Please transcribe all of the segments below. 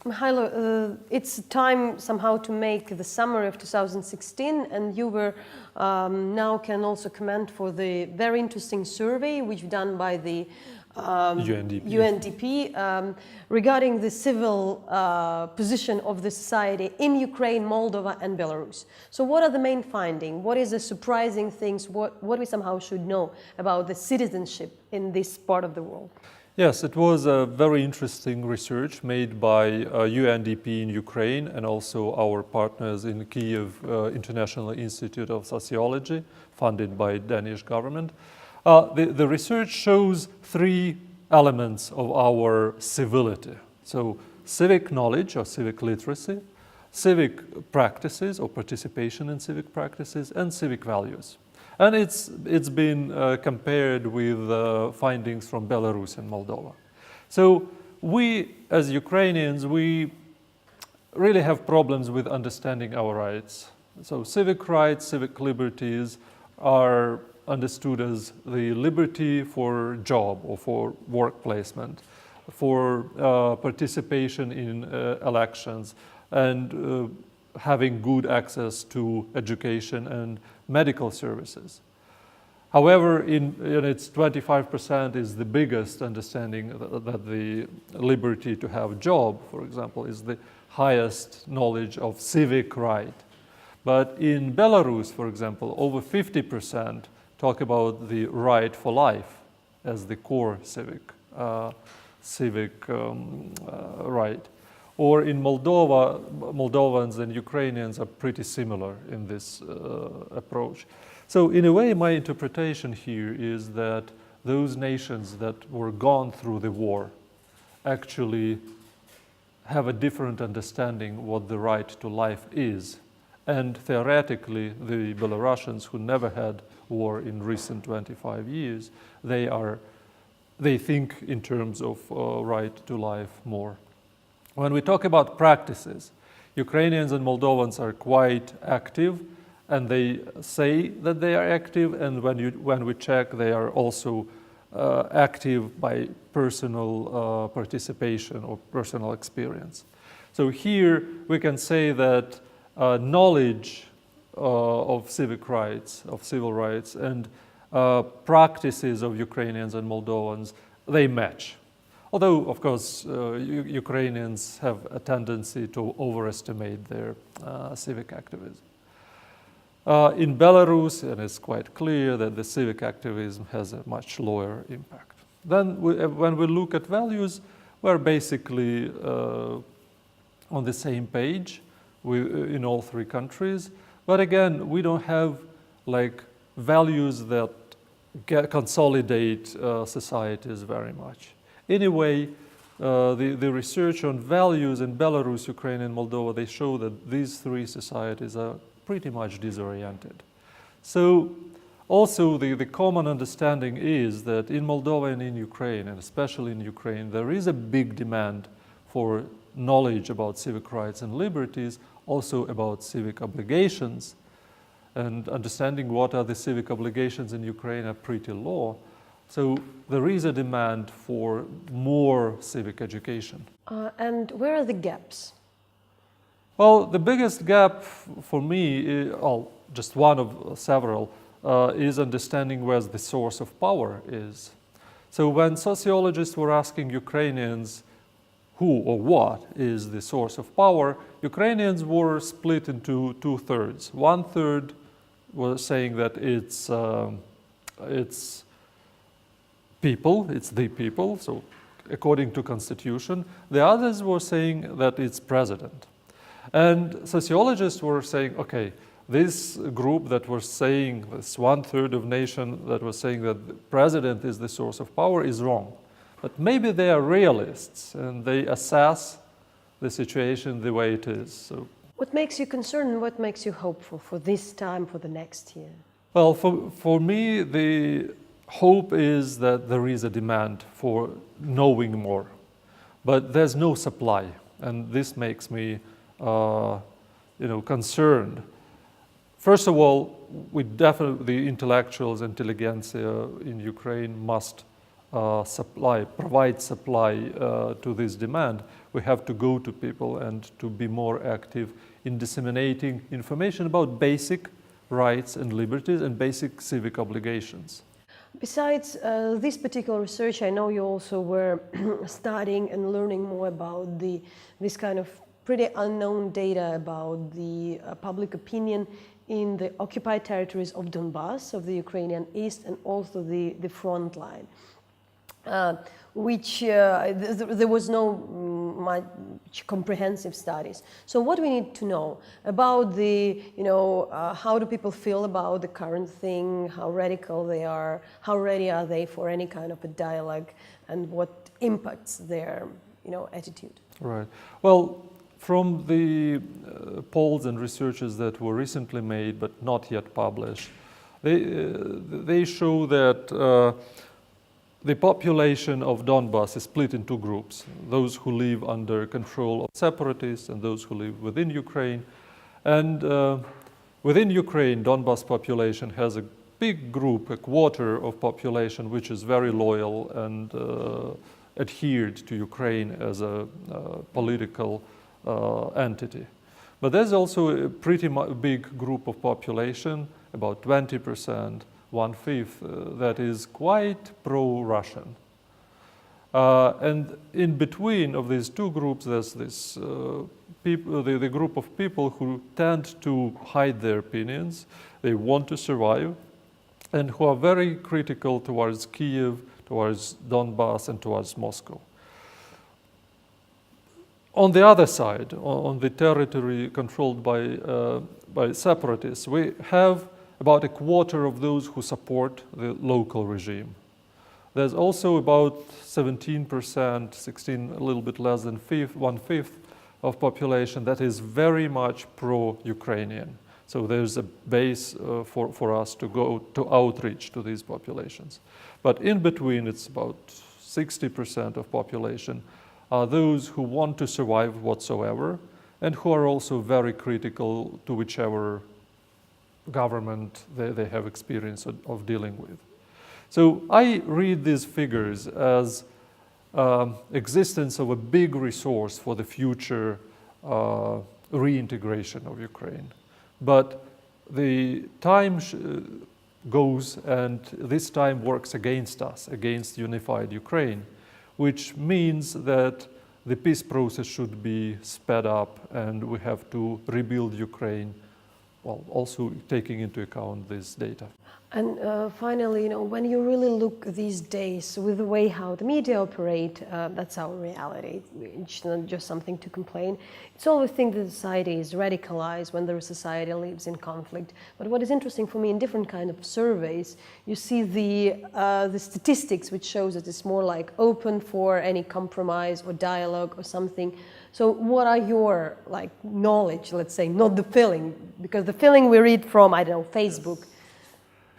Mykhailo, it's time somehow to make the summary of 2016, and you were now can also comment for the very interesting survey which done by the UNDP regarding the civil position of the society in Ukraine, Moldova and Belarus. So what are the main findings? What is the surprising things? What we somehow should know about the citizenship in this part of the world? Yes, it was a very interesting research made by UNDP in Ukraine and also our partners in Kyiv, International Institute of Sociology, funded by Danish government. The research shows three elements of our civility. So civic knowledge or civic literacy, civic practices or participation in civic practices, and civic values. And it's been compared with findings from Belarus and Moldova. So we, as Ukrainians, we really have problems with understanding our rights. So civic rights, civic liberties are understood as the liberty for job or for work placement, for participation in elections, and having good access to education and medical services. However, in its 25% is the biggest understanding that the liberty to have a job, for example, is the highest knowledge of civic right. But in Belarus, for example, over 50% talk about the right for life as the core civic right. Or in Moldova, Moldovans and Ukrainians are pretty similar in this approach. So in a way, my interpretation here is that those nations that were gone through the war actually have a different understanding what the right to life is. And theoretically, the Belarusians who never had war in recent 25 years, they think in terms of right to life more. When we talk about practices, Ukrainians and Moldovans are quite active, and they say that they are active, and when we check, they are also active by personal participation or personal experience. So here we can say that knowledge of civic rights, of civil rights, and practices of Ukrainians and Moldovans, they match. Although, of course, Ukrainians have a tendency to overestimate their civic activism. In Belarus, and it's quite clear that the civic activism has a much lower impact. Then, when we look at values, we're basically on the same page in all three countries. But again, we don't have like values that consolidate societies very much. Anyway, the research on values in Belarus, Ukraine, and Moldova, they show that these three societies are pretty much disoriented. So also the common understanding is that in Moldova and in Ukraine, and especially in Ukraine, there is a big demand for knowledge about civic rights and liberties, also about civic obligations, and understanding what are the civic obligations in Ukraine are pretty low. So there is a demand for more civic education. And where are the gaps? Well, the biggest gap for me, just one of several, is understanding where the source of power is. So when sociologists were asking Ukrainians who or what is the source of power, Ukrainians were split into two-thirds. One-third was saying that it's people, it's the people, so according to constitution. The others were saying that it's president. And sociologists were saying, okay, this group that was saying, this one-third of nation that was saying that the president is the source of power is wrong. But maybe they are realists and they assess the situation the way it is. So, what makes you concerned and what makes you hopeful for this time, for the next year? Well, for me, the hope is that there is a demand for knowing more, but there's no supply, and this makes me, concerned. First of all, we definitely, the intellectuals, intelligentsia in Ukraine must provide supply to this demand, we have to go to people and to be more active in disseminating information about basic rights and liberties and basic civic obligations. Besides this particular research, I know you also were studying and learning more about this kind of pretty unknown data about the public opinion in the occupied territories of Donbas, of the Ukrainian East, and also the front line. There was no much comprehensive studies. So what we need to know about how do people feel about the current thing, how radical they are, how ready are they for any kind of a dialogue, and what impacts their attitude. Right. Well, from the polls and researches that were recently made but not yet published, they show that the population of Donbas is split in two groups, those who live under control of separatists and those who live within Ukraine. And within Ukraine, Donbas population has a big group, a quarter of population, which is very loyal and adhered to Ukraine as a political entity. But there's also a pretty big group of population, about 20%, 1/5, that is quite pro-Russian. And in between of these two groups, there's this the group of people who tend to hide their opinions, they want to survive, and who are very critical towards Kiev, towards Donbas, and towards Moscow. On the other side, on the territory controlled by separatists, we have about a quarter of those who support the local regime. There's also about 17%, 16, a little bit less than 1/5 of population that is very much pro-Ukrainian. So there's a base for us to go to outreach to these populations. But in between, it's about 60% of population are those who want to survive whatsoever and who are also very critical to whichever government they have experience of dealing with. So I read these figures as existence of a big resource for the future reintegration of Ukraine. But the time goes, and this time works against us, against unified Ukraine, which means that the peace process should be sped up and we have to rebuild Ukraine, well, also taking into account this data. And finally, when you really look these days with the way how the media operate, that's our reality. It's not just something to complain. It's always think that society is radicalized when the society lives in conflict. But what is interesting for me in different kind of surveys, you see the statistics which shows that it's more like open for any compromise or dialogue or something. So what are your knowledge, let's say, not the feeling, because the feeling we read from, I don't know, Facebook.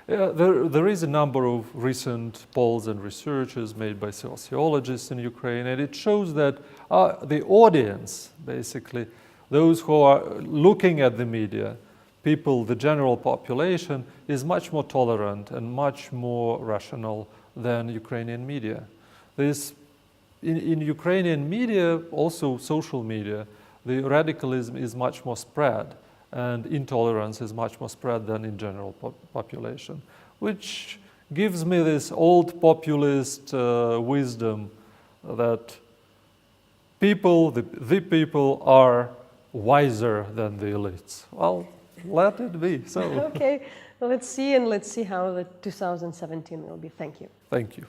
Yeah, there is a number of recent polls and researches made by sociologists in Ukraine, and it shows that the audience, basically, those who are looking at the media, people, the general population, is much more tolerant and much more rational than Ukrainian media. In Ukrainian media, also social media, the radicalism is much more spread, and intolerance is much more spread than in general population, which gives me this old populist wisdom that people, the people are wiser than the elites. Well, let it be so. Okay, well, let's see how the 2017 will be. Thank you. Thank you.